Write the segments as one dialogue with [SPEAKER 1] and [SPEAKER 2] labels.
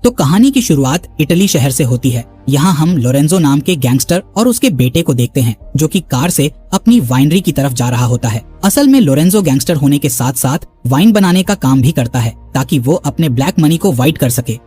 [SPEAKER 1] तो कहानी की शुरुआत इटली शहर से होती है। यहाँ हम लोरेंजो नाम के गैंगस्टर और उसके बेटे को देखते हैं जो कि कार से अपनी वाइनरी की तरफ जा रहा होता है। असल में लोरेंजो गैंगस्टर होने के साथ साथ वाइन बनाने का काम भी करता है ताकि वो अपने ब्लैक मनी को वाइट कर सके।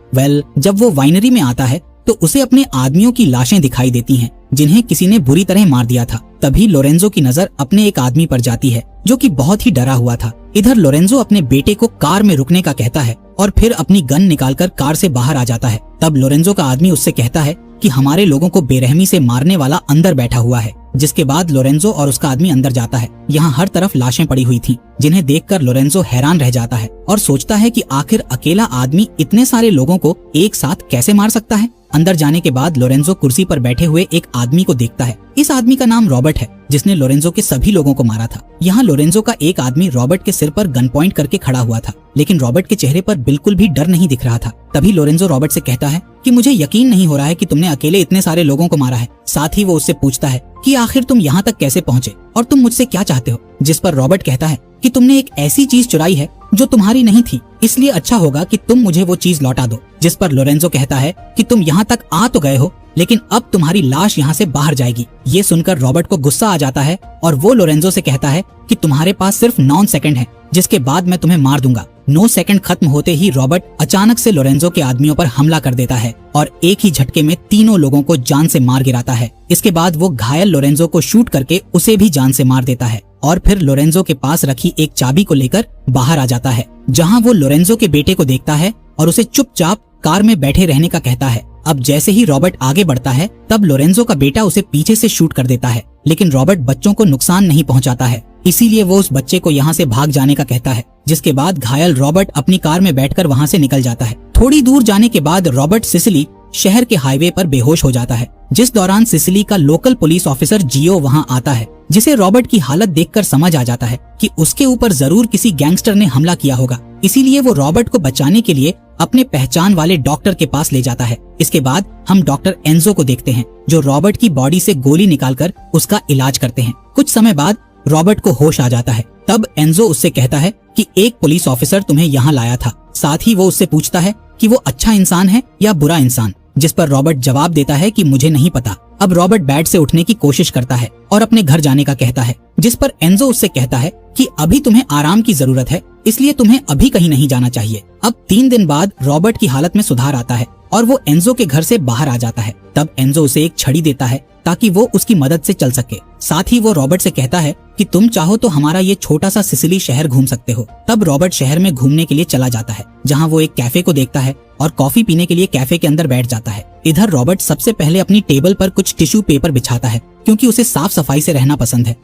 [SPEAKER 1] जब वो वाइनरी में आता है तो उसे अपने आदमियों की लाशें दिखाई देती हैं जिन्हें किसी ने बुरी तरह मार दिया था। तभी लोरेंजो की नजर अपने एक आदमी पर जाती है जो कि बहुत ही डरा हुआ था। इधर लोरेंजो अपने बेटे को कार में रुकने का कहता है और फिर अपनी गन निकालकर कार से बाहर आ जाता है। तब लोरेंजो का आदमी उससे कहता है कि हमारे लोगों को बेरहमी से मारने वाला अंदर बैठा हुआ है। जिसके बाद लोरेंजो और उसका आदमी अंदर जाता है। यहाँ हर तरफ लाशें पड़ी हुई थीं, जिन्हें देखकर लोरेंजो हैरान रह जाता है और सोचता है कि आखिर अकेला आदमी इतने सारे लोगों को एक साथ कैसे मार सकता है। अंदर जाने के बाद लोरेंजो कुर्सी पर बैठे हुए एक आदमी को देखता है। इस आदमी का नाम रॉबर्ट है जिसने लोरेंजो के सभी लोगों को मारा था। यहाँ लोरेंजो का एक आदमी रॉबर्ट के सिर पर गन पॉइंट करके खड़ा हुआ था, लेकिन रॉबर्ट के चेहरे पर बिल्कुल भी डर नहीं दिख रहा था। तभी लोरेंजो रॉबर्ट से कहता है कि मुझे यकीन नहीं हो रहा है कि तुमने अकेले इतने सारे लोगों को मारा है। साथ ही वो उससे पूछता है कि आखिर तुम यहाँ तक कैसे पहुँचे और तुम मुझसे क्या चाहते हो। जिस पर रॉबर्ट कहता है कि तुमने एक ऐसी चीज चुराई है जो तुम्हारी नहीं थी, इसलिए अच्छा होगा कि तुम मुझे वो चीज लौटा दो। जिस पर लोरेंजो कहता है कि तुम यहाँ तक आ तो गए हो, लेकिन अब तुम्हारी लाश यहाँ से बाहर जाएगी। ये सुनकर रॉबर्ट को गुस्सा आ जाता है और वो लोरेंजो से कहता है कि तुम्हारे पास सिर्फ 9 सेकंड है, जिसके बाद मैं तुम्हें मार दूंगा। 9 सेकंड खत्म होते ही रॉबर्ट अचानक से लोरेंजो के आदमियों पर हमला कर देता है और एक ही झटके में तीनों लोगों को जान से मार गिराता है। इसके बाद वो घायल लोरेंजो को शूट करके उसे भी जान से मार देता है और फिर लोरेंजो के पास रखी एक चाबी को लेकर बाहर आ जाता है, जहाँ वो लोरेंजो के बेटे को देखता है और उसे चुपचाप कार में बैठे रहने का कहता है। अब जैसे ही रॉबर्ट आगे बढ़ता है तब लोरेंजो का बेटा उसे पीछे से शूट कर देता है, लेकिन रॉबर्ट बच्चों को नुकसान नहीं पहुंचाता है, इसीलिए वो उस बच्चे को यहाँ से भाग जाने का कहता है। जिसके बाद घायल रॉबर्ट अपनी कार में बैठकर वहाँ से निकल जाता है। थोड़ी दूर जाने के बाद रॉबर्ट सिसिली शहर के हाईवे पर बेहोश हो जाता है, जिस दौरान सिसिली का लोकल पुलिस ऑफिसर जियो वहाँ आता है, जिसे रॉबर्ट की हालत देखकर समझ आ जाता है कि उसके ऊपर जरूर किसी गैंगस्टर ने हमला किया होगा। इसीलिए वो रॉबर्ट को बचाने के लिए अपने पहचान वाले डॉक्टर के पास ले जाता है। इसके बाद हम डॉक्टर एंजो को देखते हैं जो रॉबर्ट की बॉडी से गोली निकालकर उसका इलाज करते हैं। कुछ समय बाद रॉबर्ट को होश आ जाता है। तब एंजो उससे कहता है कि एक पुलिस ऑफिसर तुम्हें यहाँ लाया था। साथ ही वो उससे पूछता है कि वो अच्छा इंसान है या बुरा इंसान, जिस पर रॉबर्ट जवाब देता है कि मुझे नहीं पता। अब रॉबर्ट बेड से उठने की कोशिश करता है और अपने घर जाने का कहता है, जिस पर एंजो उससे कहता है कि अभी तुम्हें आराम की जरूरत है, इसलिए तुम्हें अभी कहीं नहीं जाना चाहिए। अब 3 दिन बाद रॉबर्ट की हालत में सुधार आता है और वो एंजो के घर से बाहर आ जाता है। तब एंजो उसे एक छड़ी देता है ताकि वो उसकी मदद से चल सके। साथ ही वो रॉबर्ट से कहता है कि तुम चाहो तो हमारा ये छोटा सा सिसिली शहर घूम सकते हो। तब रॉबर्ट शहर में घूमने के लिए चला जाता है, जहाँ वो एक कैफे को देखता है और कॉफी पीने के लिए कैफे के अंदर बैठ जाता है। इधर रॉबर्ट सबसे पहले अपनी टेबल पर कुछ टिश्यू पेपर बिछाता है क्योंकि उसे साफ सफाई से रहना पसंद है।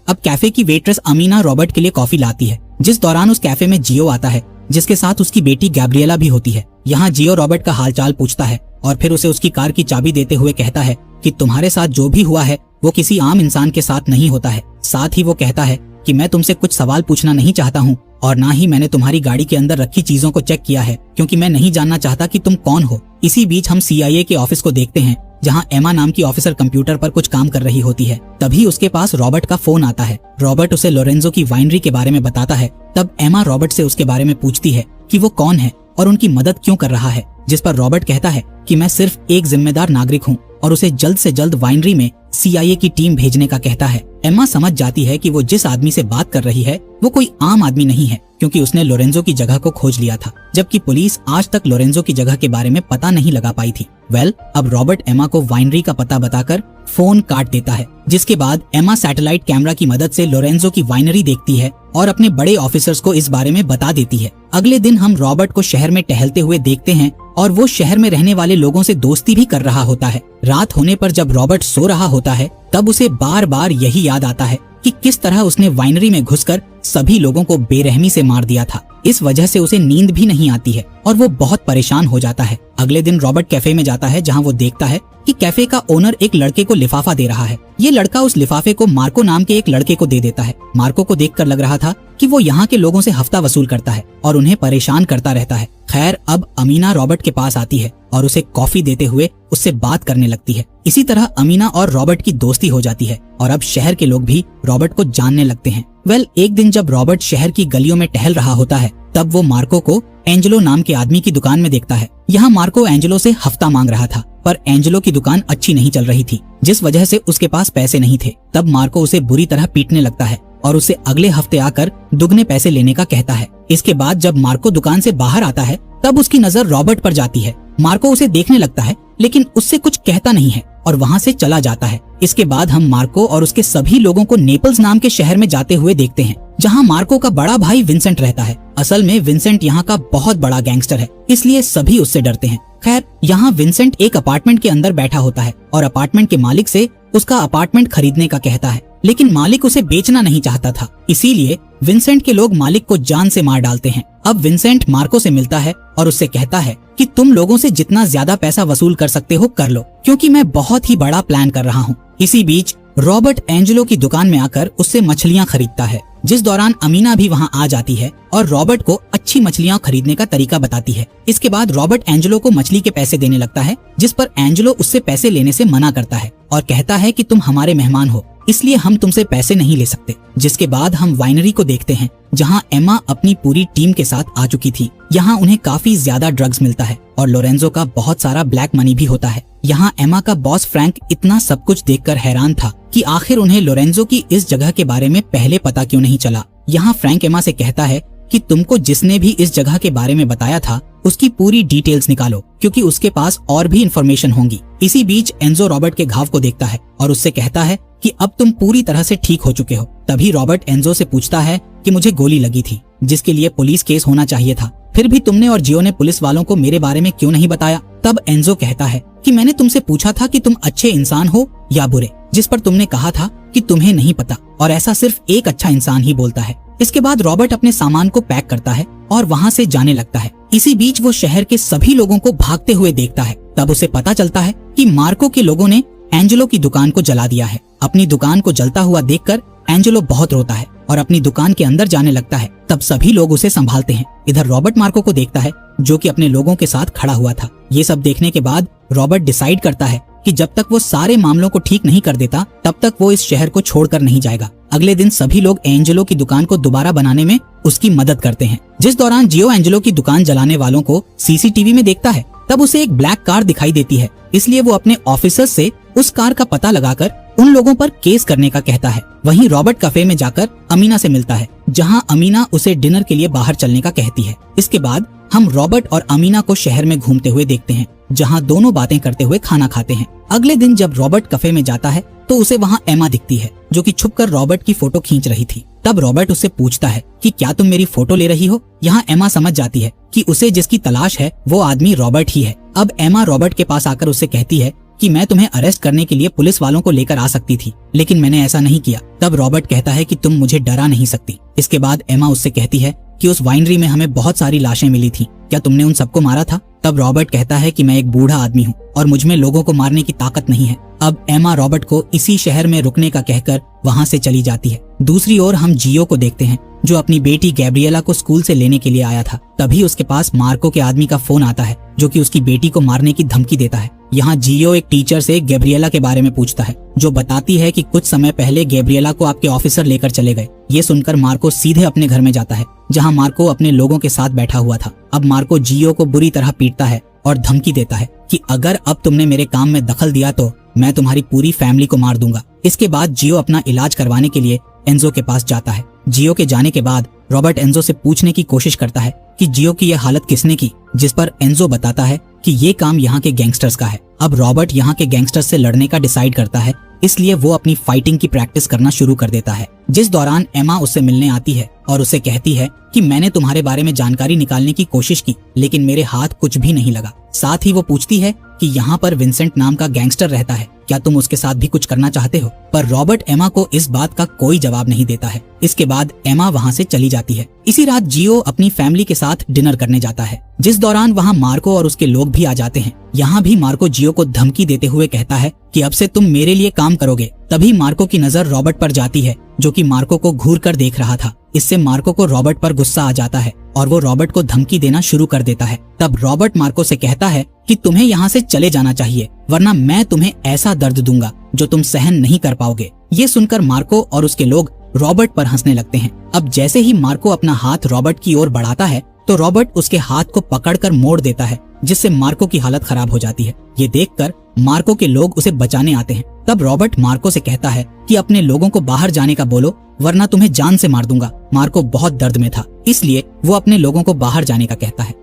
[SPEAKER 1] अब कैफे की वेट्रेस अमीना रॉबर्ट के लिए कॉफी लाती है, जिस दौरान उस कैफे में जियो आता है, जिसके साथ उसकी बेटी गैब्रिएला भी होती है। यहाँ जियो रॉबर्ट का हालचाल पूछता है और फिर उसे उसकी कार की चाबी देते हुए कहता है कि तुम्हारे साथ जो भी हुआ है वो किसी आम इंसान के साथ नहीं होता है। साथ ही वो कहता है कि मैं तुमसे कुछ सवाल पूछना नहीं चाहता हूँ और ना ही मैंने तुम्हारी गाड़ी के अंदर रखी चीजों को चेक किया है, क्योंकि मैं नहीं जानना चाहता कि तुम कौन हो। इसी बीच हम CIA के ऑफिस को देखते हैं, जहाँ एमा नाम की ऑफिसर कंप्यूटर पर कुछ काम कर रही होती है। तभी उसके पास रॉबर्ट का फोन आता है। रॉबर्ट उसे लोरेंजो की वाइनरी के बारे में बताता है। तब एमा रॉबर्ट से उसके बारे में पूछती है कि वो कौन है और उनकी मदद क्यों कर रहा है, जिस पर रॉबर्ट कहता है कि मैं सिर्फ एक जिम्मेदार नागरिक हूँ और उसे जल्द से जल्द वाइनरी में CIA की टीम भेजने का कहता है। एमा समझ जाती है कि वो जिस आदमी से बात कर रही है वो कोई आम आदमी नहीं है, क्योंकि उसने लोरेंजो की जगह को खोज लिया था, जबकि पुलिस आज तक लोरेंजो की जगह के बारे में पता नहीं लगा पाई थी। अब रॉबर्ट एमा को वाइनरी का पता बताकर फोन काट देता है, जिसके बाद एमा सैटेलाइट कैमरा की मदद से लोरेंजो की वाइनरी देखती है और अपने बड़े ऑफिसर्स को इस बारे में बता देती है। अगले दिन हम रॉबर्ट को शहर में टहलते हुए देखते हैं और वो शहर में रहने वाले लोगों से दोस्ती भी कर रहा होता है। रात होने पर जब रॉबर्ट सो रहा होता है तब उसे बार बार यही याद आता है कि किस तरह उसने वाइनरी में घुसकर सभी लोगों को बेरहमी से मार दिया था। इस वजह से उसे नींद भी नहीं आती है और वो बहुत परेशान हो जाता है। अगले दिन रॉबर्ट कैफे में जाता है, जहाँ वो देखता है कि कैफे का ओनर एक लड़के को लिफाफा दे रहा है। ये लड़का उस लिफाफे को मार्को नाम के एक लड़के को दे देता है। मार्को को देखकर लग रहा था कि वो यहाँ के लोगों से हफ्ता वसूल करता है और उन्हें परेशान करता रहता है। खैर, अब अमीना रॉबर्ट के पास आती है और उसे कॉफी देते हुए उससे बात करने लगती है। इसी तरह अमीना और रॉबर्ट की दोस्ती हो जाती है और अब शहर के लोग भी रॉबर्ट को जानने लगते हैं। एक दिन जब रॉबर्ट शहर की गलियों में टहल रहा होता है, तब वो मार्को को एंजेलो नाम के आदमी की दुकान में देखता है। यहाँ मार्को एंजेलो से हफ्ता मांग रहा था, पर एंजेलो की दुकान अच्छी नहीं चल रही थी, जिस वजह से उसके पास पैसे नहीं थे। तब मार्को उसे बुरी तरह पीटने लगता है और उसे अगले हफ्ते आकर दुगने पैसे लेने का कहता है। इसके बाद जब मार्को दुकान से बाहर आता है, तब उसकी नजर रॉबर्ट पर जाती है। मार्को उसे देखने लगता है, लेकिन उससे कुछ कहता नहीं है और वहाँ से चला जाता है। इसके बाद हम मार्को और उसके सभी लोगों को नेपल्स नाम के शहर में जाते हुए देखते हैं, जहाँ मार्को का बड़ा भाई विंसेंट रहता है। असल में विंसेंट यहाँ का बहुत बड़ा गैंगस्टर है, इसलिए सभी उससे डरते हैं। खैर, यहाँ विंसेंट एक अपार्टमेंट के अंदर बैठा होता है और अपार्टमेंट के मालिक से उसका अपार्टमेंट खरीदने का कहता है, लेकिन मालिक उसे बेचना नहीं चाहता था। इसीलिए विंसेंट के लोग मालिक को जान से मार डालते हैं। अब विंसेंट मार्को से मिलता है और उससे कहता है कि तुम लोगों से जितना ज्यादा पैसा वसूल कर सकते हो कर लो, क्योंकि मैं बहुत ही बड़ा प्लान कर रहा हूँ। इसी बीच रॉबर्ट एंजेलो की दुकान में आकर उससे मछलियाँ खरीदता है, जिस दौरान अमीना भी वहाँ आ जाती है और रॉबर्ट को अच्छी मछलियाँ खरीदने का तरीका बताती है। इसके बाद रॉबर्ट एंजेलो को मछली के पैसे देने लगता है, जिस पर एंजेलो उससे पैसे लेने से मना करता है और कहता है कि तुम हमारे मेहमान हो, इसलिए हम तुमसे पैसे नहीं ले सकते। जिसके बाद हम वाइनरी को देखते हैं, जहाँ एमा अपनी पूरी टीम के साथ आ चुकी थी। यहाँ उन्हें काफी ज्यादा ड्रग्स मिलता है और लोरेंजो का बहुत सारा ब्लैक मनी भी होता है। यहाँ एमा का बॉस फ्रैंक इतना सब कुछ देखकर हैरान था कि आखिर उन्हें लोरेंजो की इस जगह के बारे में पहले पता क्यों नहीं चला। यहाँ फ्रैंक एमा से कहता है कि तुमको जिसने भी इस जगह के बारे में बताया था, उसकी पूरी डिटेल्स निकालो, क्योंकि उसके पास और भी इंफॉर्मेशन होंगी। इसी बीच एंजो रॉबर्ट के घाव को देखता है और उससे कहता है कि अब तुम पूरी तरह से ठीक हो चुके हो। तभी रॉबर्ट एंजो से पूछता है कि मुझे गोली लगी थी, जिसके लिए पुलिस केस होना चाहिए था, फिर भी तुमने और जियो ने पुलिस वालों को मेरे बारे में क्यों नहीं बताया। तब एंजो कहता है कि मैंने तुमसे पूछा था कि तुम अच्छे इंसान हो या बुरे, जिस पर तुमने कहा था कि तुम्हें नहीं पता, और ऐसा सिर्फ एक अच्छा इंसान ही बोलता है। इसके बाद रॉबर्ट अपने सामान को पैक करता है और वहाँ से जाने लगता है। इसी बीच वो शहर के सभी लोगों को भागते हुए देखता है। तब उसे पता चलता है कि मार्को के लोगों ने एंजेलो की दुकान को जला दिया है। अपनी दुकान को जलता हुआ देखकर एंजेलो बहुत रोता है और अपनी दुकान के अंदर जाने लगता है। तब सभी लोग उसे संभालते हैं। इधर रॉबर्ट मार्को को देखता है, जो कि अपने लोगों के साथ खड़ा हुआ था। ये सब देखने के बाद रॉबर्ट डिसाइड करता है कि जब तक वो सारे मामलों को ठीक नहीं कर देता, तब तक वो इस शहर को छोड़कर नहीं जाएगा। अगले दिन सभी लोग एंजेलो की दुकान को दोबारा बनाने में उसकी मदद करते हैं। जिस दौरान जियो एंजेलो की दुकान जलाने वालों को सीसीटीवी में देखता है, तब उसे एक ब्लैक कार दिखाई देती है। इसलिए वो अपने ऑफिसर से उस कार का पता लगाकर उन लोगों पर केस करने का कहता है। वहीं रॉबर्ट कैफे में जाकर अमीना से मिलता है, जहां अमीना उसे डिनर के लिए बाहर चलने का कहती है। इसके बाद हम रॉबर्ट और अमीना को शहर में घूमते हुए देखते हैं, जहां दोनों बातें करते हुए खाना खाते हैं। अगले दिन जब रॉबर्ट कैफे में जाता है, तो उसे वहां एमा दिखती है, जो कि छुपकर रॉबर्ट की फोटो खींच रही थी। तब रॉबर्ट उससे पूछता है कि क्या तुम मेरी फोटो ले रही हो। यहाँ एमा समझ जाती है कि उसे जिसकी तलाश है वो आदमी रॉबर्ट ही है। अब एमा रॉबर्ट के पास आकर उससे कहती है कि मैं तुम्हें अरेस्ट करने के लिए पुलिस वालों को लेकर आ सकती थी, लेकिन मैंने ऐसा नहीं किया। तब रॉबर्ट कहता है कि तुम मुझे डरा नहीं सकती। इसके बाद एमा उससे कहती है कि उस वाइनरी में हमें बहुत सारी लाशें मिली थी, क्या तुमने उन सबको मारा था। तब रॉबर्ट कहता है कि मैं एक बूढ़ा आदमी हूँ और मुझमें लोगों को मारने की ताकत नहीं है। अब एमा रॉबर्ट को इसी शहर में रुकने का कहकर वहाँ से चली जाती है। दूसरी ओर हम जियो को देखते हैं, जो अपनी बेटी गैब्रिएला को स्कूल से लेने के लिए आया था। तभी उसके पास मार्को के आदमी का फोन आता है, जो कि उसकी बेटी को मारने की धमकी देता है। यहाँ जियो एक टीचर से गैब्रिएला के बारे में पूछता है, जो बताती है कि कुछ समय पहले गैब्रिएला को आपके ऑफिसर लेकर चले गए। ये सुनकर मार्को सीधे अपने घर में जाता है, जहाँ मार्को अपने लोगों के साथ बैठा हुआ था। अब मार्को जियो को बुरी तरह पीटता है और धमकी देता है कि अगर अब तुमने मेरे काम में दखल दिया तो मैं तुम्हारी पूरी फैमिली को मार दूंगा। इसके बाद जियो अपना इलाज करवाने के लिए एंजो के पास जाता है। जियो के जाने के बाद रॉबर्ट एंजो से पूछने की कोशिश करता है कि जियो की यह हालत किसने की, जिस पर एंजो बताता है कि ये काम यहाँ के गैंगस्टर्स का है। अब रॉबर्ट यहाँ के गैंगस्टर्स से लड़ने का डिसाइड करता है, इसलिए वो अपनी फाइटिंग की प्रैक्टिस करना शुरू कर देता है। जिस दौरान एमा उससे मिलने आती है और उसे कहती है कि मैंने तुम्हारे बारे में जानकारी निकालने की कोशिश की, लेकिन मेरे हाथ कुछ भी नहीं लगा। साथ ही वो पूछती है कि यहाँ पर विंसेंट नाम का गैंगस्टर रहता है, क्या तुम उसके साथ भी कुछ करना चाहते हो। पर रॉबर्ट एमा को इस बात का कोई जवाब नहीं देता है। इसके बाद एमा वहाँ से चली जाती है। इसी रात जियो अपनी फैमिली के साथ डिनर करने जाता है, जिस दौरान वहाँ मार्को और उसके लोग भी आ जाते हैं। यहाँ भी मार्को जियो को धमकी देते हुए कहता है कि अब से तुम मेरे लिए काम करोगे। तभी मार्को की नजर रॉबर्ट पर जाती है, जो कि मार्को को घूर कर देख रहा था। इससे मार्को को रॉबर्ट पर गुस्सा आ जाता है और वो रॉबर्ट को धमकी देना शुरू कर देता है। तब रॉबर्ट मार्को से कहता है कि तुम्हें यहाँ से चले जाना चाहिए, वरना मैं तुम्हें ऐसा दर्द दूंगा जो तुम सहन नहीं कर पाओगे। ये सुनकर मार्को और उसके लोग रॉबर्ट पर हंसने लगते हैं। अब जैसे ही मार्को अपना हाथ रॉबर्ट की ओर बढ़ाता है तो रॉबर्ट उसके हाथ को पकड़कर मोड़ देता है, जिससे मार्को की हालत खराब हो जाती है। ये देखकर मार्को के लोग उसे बचाने आते हैं। तब रॉबर्ट मार्को से कहता है कि अपने लोगों को बाहर जाने का बोलो, वरना तुम्हें जान से मार दूंगा। मार्को बहुत दर्द में था, इसलिए वो अपने लोगों को बाहर जाने का कहता है।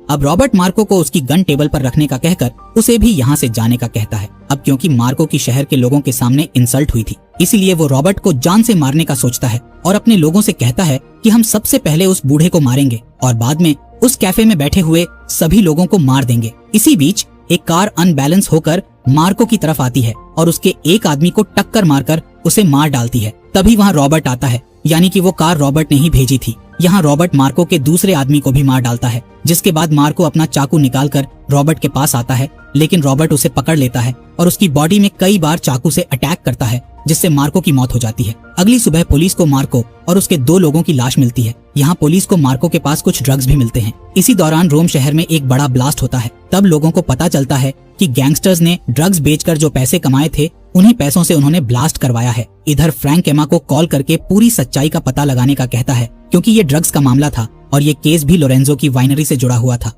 [SPEAKER 1] अब रॉबर्ट मार्को को उसकी गन टेबल पर रखने का कहकर उसे भी यहाँ से जाने का कहता है। अब क्योंकि मार्को की शहर के लोगों के सामने इंसल्ट हुई थी, इसीलिए वो रॉबर्ट को जान से मारने का सोचता है और अपने लोगों से कहता है कि हम सबसे पहले उस बूढ़े को मारेंगे और बाद में उस कैफे में बैठे हुए सभी लोगों को मार देंगे। इसी बीच एक कार अनबैलेंस होकर मार्को की तरफ आती है और उसके एक आदमी को टक्कर मारकर उसे मार डालती है। तभी वहाँ रॉबर्ट आता है, यानी कि वो कार रॉबर्ट ने ही भेजी थी। यहाँ रॉबर्ट मार्को के दूसरे आदमी को भी मार डालता है, जिसके बाद मार्को अपना चाकू निकालकर रॉबर्ट के पास आता है, लेकिन रॉबर्ट उसे पकड़ लेता है और उसकी बॉडी में कई बार चाकू से अटैक करता है, जिससे मार्को की मौत हो जाती है। अगली सुबह पुलिस को मार्को और उसके 2 लोगों की लाश मिलती है। यहाँ पुलिस को मार्को के पास कुछ ड्रग्स भी मिलते हैं। इसी दौरान रोम शहर में एक बड़ा ब्लास्ट होता है। तब लोगों को पता चलता है कि गैंगस्टर्स ने ड्रग्स बेचकर जो पैसे कमाए थे, उन्हीं पैसों से उन्होंने ब्लास्ट करवाया है। इधर फ्रैंक एमा को कॉल करके पूरी सच्चाई का पता लगाने का कहता है, क्योंकि ये ड्रग्स का मामला था और ये केस भी लोरेंजो की वाइनरी से जुड़ा हुआ था।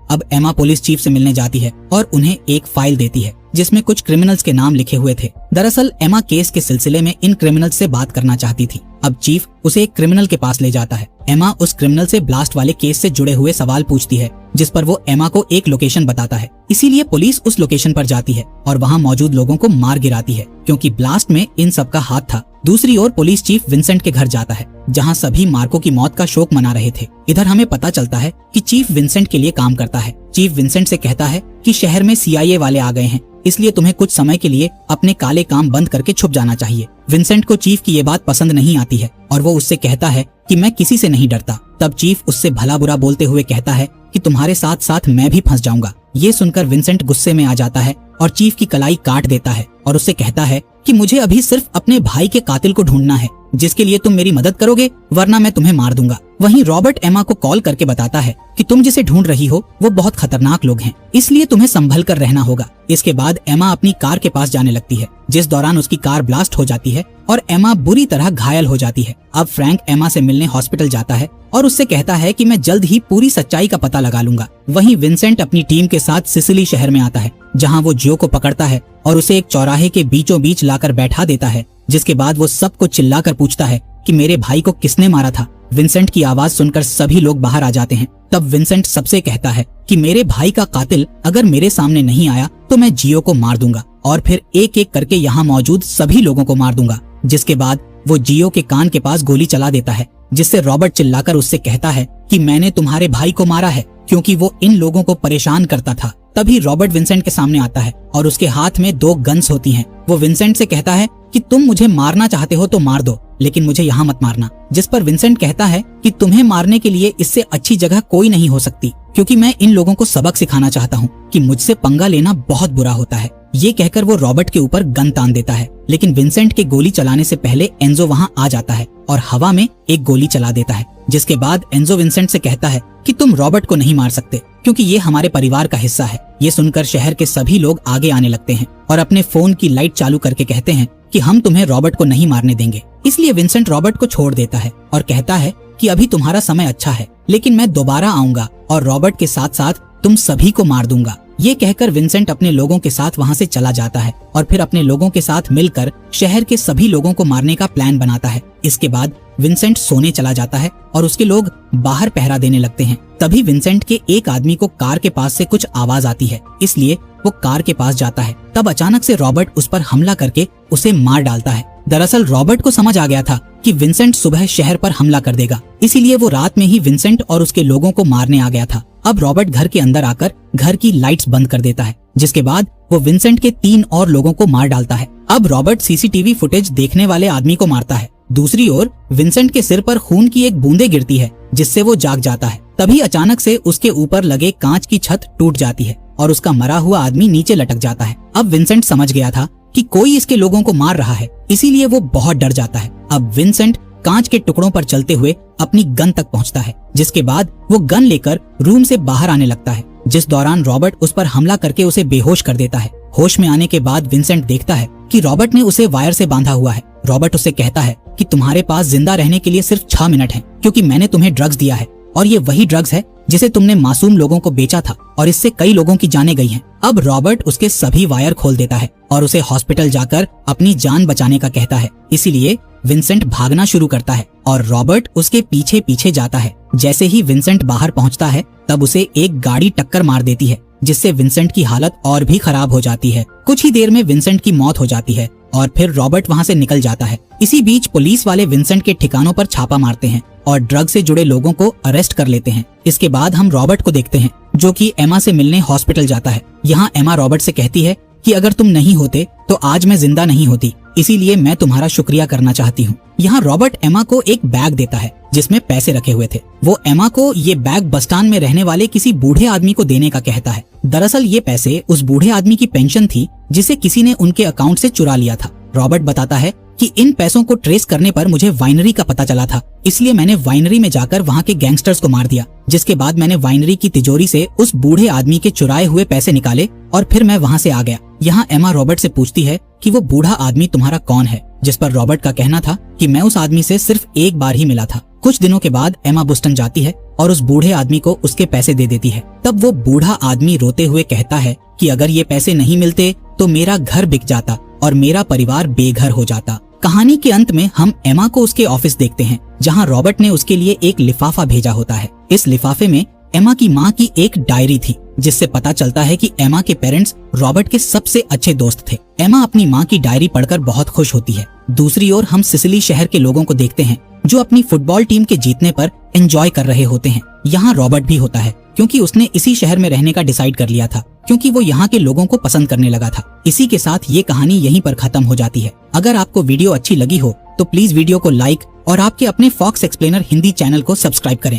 [SPEAKER 1] अब एमा पुलिस चीफ से मिलने जाती है और उन्हें एक फाइल देती है जिसमें कुछ क्रिमिनल्स के नाम लिखे हुए थे। दरअसल एमा केस के सिलसिले में इन क्रिमिनल्स से बात करना चाहती थी। अब चीफ उसे एक क्रिमिनल के पास ले जाता है। एमा उस क्रिमिनल से ब्लास्ट वाले केस से जुड़े हुए सवाल पूछती है, जिस पर वो एमा को एक लोकेशन बताता है। इसीलिए पुलिस उस लोकेशन पर जाती है और वहाँ मौजूद लोगों को मार गिराती है, क्योंकि ब्लास्ट में इन सबका हाथ था। दूसरी ओर पुलिस चीफ विंसेंट के घर जाता है, जहाँ सभी मार्को की मौत का शोक मना रहे थे। इधर हमें पता चलता है कि चीफ विंसेंट के लिए काम करता है। चीफ विंसेंट से कहता है कि शहर में CIA वाले आ गए हैं, इसलिए तुम्हें कुछ समय के लिए अपने काले काम बंद करके छुप जाना चाहिए। विंसेंट को चीफ की ये बात पसंद नहीं आती है और वो उससे कहता है कि मैं किसी से नहीं डरता। तब चीफ उससे भला बुरा बोलते हुए कहता है कि तुम्हारे साथ साथ मैं भी फंस जाऊंगा। ये सुनकर विंसेंट गुस्से में आ जाता है और चीफ की कलाई काट देता है और उससे कहता है कि मुझे अभी सिर्फ अपने भाई के कातिल को ढूंढना है, जिसके लिए तुम मेरी मदद करोगे, वरना मैं तुम्हें मार दूंगा। वहीं रॉबर्ट एमा को कॉल करके बताता है कि तुम जिसे ढूंढ रही हो वो बहुत खतरनाक लोग हैं, इसलिए तुम्हें संभल कर रहना होगा। इसके बाद एमा अपनी कार के पास जाने लगती है, जिस दौरान उसकी कार ब्लास्ट हो जाती है और एमा बुरी तरह घायल हो जाती है। अब फ्रैंक एमा से मिलने हॉस्पिटल जाता है और उससे कहता है कि मैं जल्द ही पूरी सच्चाई का पता लगा लूंगा। वहीं विंसेंट अपनी टीम के साथ सिसिली शहर में आता है, जहां वो जियो को पकड़ता है और उसे एक चौराहे के बीचों बीच लाकर बैठा देता है, जिसके बाद वो सबको चिल्लाकर पूछता है कि मेरे भाई को किसने मारा था। विंसेंट की आवाज सुनकर सभी लोग बाहर आ जाते हैं। तब विंसेंट सबसे कहता है कि मेरे भाई का कातिल अगर मेरे सामने नहीं आया तो मैं जियो को मार दूंगा और फिर एक एक करके यहाँ मौजूद सभी लोगों को मार दूंगा। जिसके बाद वो जियो के कान के पास गोली चला देता है, जिससे रॉबर्ट चिल्लाकर उससे कहता है कि मैंने तुम्हारे भाई को मारा है, क्योंकि वो इन लोगों को परेशान करता था। तभी रॉबर्ट विंसेंट के सामने आता है और उसके हाथ में 2 गन्स होती हैं। वो विंसेंट से कहता है कि तुम मुझे मारना चाहते हो तो मार दो, लेकिन मुझे यहाँ मत मारना। जिस पर विंसेंट कहता है कि तुम्हें मारने के लिए इससे अच्छी जगह कोई नहीं हो सकती, क्योंकि मैं इन लोगों को सबक सिखाना चाहता हूँ कि मुझसे पंगा लेना बहुत बुरा होता है। ये कहकर वो रॉबर्ट के ऊपर गन तान देता है, लेकिन विंसेंट के गोली चलाने से पहले एंजो वहाँ आ जाता है और हवा में एक गोली चला देता है। जिसके बाद एंजो विंसेंट से कहता है कि तुम रॉबर्ट को नहीं मार सकते, क्योंकि ये हमारे परिवार का हिस्सा है। ये सुनकर शहर के सभी लोग आगे आने लगते हैं और अपने फोन की लाइट चालू करके कहते हैं कि हम तुम्हें रॉबर्ट को नहीं मारने देंगे। इसलिए विंसेंट रॉबर्ट को छोड़ देता है और कहता है कि अभी तुम्हारा समय अच्छा है, लेकिन मैं दोबारा आऊंगा और रॉबर्ट के साथ साथ तुम सभी को मार दूंगा। ये कहकर विंसेंट अपने लोगों के साथ वहाँ से चला जाता है और फिर अपने लोगों के साथ मिलकर शहर के सभी लोगों को मारने का प्लान बनाता है। इसके बाद विंसेंट सोने चला जाता है और उसके लोग बाहर पहरा देने लगते हैं। तभी विंसेंट के एक आदमी को कार के पास से कुछ आवाज आती है, इसलिए वो कार के पास जाता है। तब अचानक से रॉबर्ट उस पर हमला करके उसे मार डालता है। दरअसल रॉबर्ट को समझ आ गया था कि विंसेंट सुबह शहर पर हमला कर देगा, इसीलिए वो रात में ही विंसेंट और उसके लोगों को मारने आ गया था। अब रॉबर्ट घर के अंदर आकर घर की लाइट्स बंद कर देता है, जिसके बाद वो विंसेंट के 3 और लोगों को मार डालता है। अब रॉबर्ट CCTV फुटेज देखने वाले आदमी को मारता है। दूसरी ओर विंसेंट के सिर पर खून की एक बूंदे गिरती है, जिससे वो जाग जाता है। तभी अचानक से उसके ऊपर लगे कांच की छत टूट जाती है और उसका मरा हुआ आदमी नीचे लटक जाता है। अब विंसेंट समझ गया था कि कोई इसके लोगों को मार रहा है, इसीलिए वो बहुत डर जाता है। अब विंसेंट कांच के टुकड़ों पर चलते हुए अपनी गन तक पहुंचता है, जिसके बाद वो गन लेकर रूम से बाहर आने लगता है, जिस दौरान रॉबर्ट उस पर हमला करके उसे बेहोश कर देता है। होश में आने के बाद विंसेंट देखता है कि रॉबर्ट ने उसे वायर से बांधा हुआ है रॉबर्ट उससे कहता है कि तुम्हारे पास जिंदा रहने के लिए सिर्फ 6 मिनट हैं, क्योंकि मैंने तुम्हें ड्रग्स दिया है और ये वही ड्रग्स है जिसे तुमने मासूम लोगों को बेचा था और इससे कई लोगों की जानें गई हैं। अब रॉबर्ट उसके सभी वायर खोल देता है और उसे हॉस्पिटल जाकर अपनी जान बचाने का कहता है। इसीलिए विंसेंट भागना शुरू करता है और रॉबर्ट उसके पीछे पीछे जाता है। जैसे ही विंसेंट बाहर पहुंचता है तब उसे एक गाड़ी टक्कर मार देती है, जिससे विंसेंट की हालत और भी खराब हो जाती है। कुछ ही देर में विंसेंट की मौत हो जाती है और फिर रॉबर्ट वहां से निकल जाता है। इसी बीच पुलिस वाले विंसेंट के ठिकानों पर छापा मारते हैं और ड्रग से जुड़े लोगों को अरेस्ट कर लेते हैं। इसके बाद हम रॉबर्ट को देखते हैं जो कि एमा से मिलने हॉस्पिटल जाता है। यहाँ एमा रॉबर्ट से कहती है कि अगर तुम नहीं होते तो आज मैं जिंदा नहीं होती, इसीलिए मैं तुम्हारा शुक्रिया करना चाहती हूँ। यहाँ रॉबर्ट एमा को एक बैग देता है जिसमें पैसे रखे हुए थे। वो एमा को ये बैग बस स्टैंड में रहने वाले किसी बूढ़े आदमी को देने का कहता है। दरअसल ये पैसे उस बूढ़े आदमी की पेंशन थी जिसे किसी ने उनके अकाउंट से चुरा लिया था। रॉबर्ट बताता है कि इन पैसों को ट्रेस करने पर मुझे वाइनरी का पता चला था, इसलिए मैंने वाइनरी में जाकर वहाँ के गैंगस्टर्स को मार दिया, जिसके बाद मैंने वाइनरी की तिजोरी से उस बूढ़े आदमी के चुराए हुए पैसे निकाले और फिर मैं वहाँ से आ गया। यहाँ एमा रॉबर्ट से पूछती है कि वो बूढ़ा आदमी तुम्हारा कौन है, जिस पर रॉबर्ट का कहना था कि मैं उस आदमी से सिर्फ एक बार ही मिला था। कुछ दिनों के बाद एमा बोस्टन जाती है और उस बूढ़े आदमी को उसके पैसे दे देती है। तब वो बूढ़ा आदमी रोते हुए कहता है कि अगर ये पैसे नहीं मिलते तो मेरा घर बिक जाता और मेरा परिवार बेघर हो जाता। कहानी के अंत में हम एमा को उसके ऑफिस देखते हैं, जहां रॉबर्ट ने उसके लिए एक लिफाफा भेजा होता है। इस लिफाफे में एमा की माँ की एक डायरी थी, जिससे पता चलता है कि एमा के पेरेंट्स रॉबर्ट के सबसे अच्छे दोस्त थे। एमा अपनी माँ की डायरी पढ़कर बहुत खुश होती है। दूसरी ओर हम सिसिली शहर के लोगों को देखते हैं जो अपनी फुटबॉल टीम के जीतने पर एंजॉय कर रहे होते हैं। यहाँ रॉबर्ट भी होता है, क्योंकि उसने इसी शहर में रहने का डिसाइड कर लिया था, क्योंकि वो यहाँ के लोगों को पसंद करने लगा था। इसी के साथ ये कहानी यहीं पर खत्म हो जाती है। अगर आपको वीडियो अच्छी लगी हो तो प्लीज वीडियो को लाइक और आपके अपने फॉक्स एक्सप्लेनर हिंदी चैनल को सब्सक्राइब करें।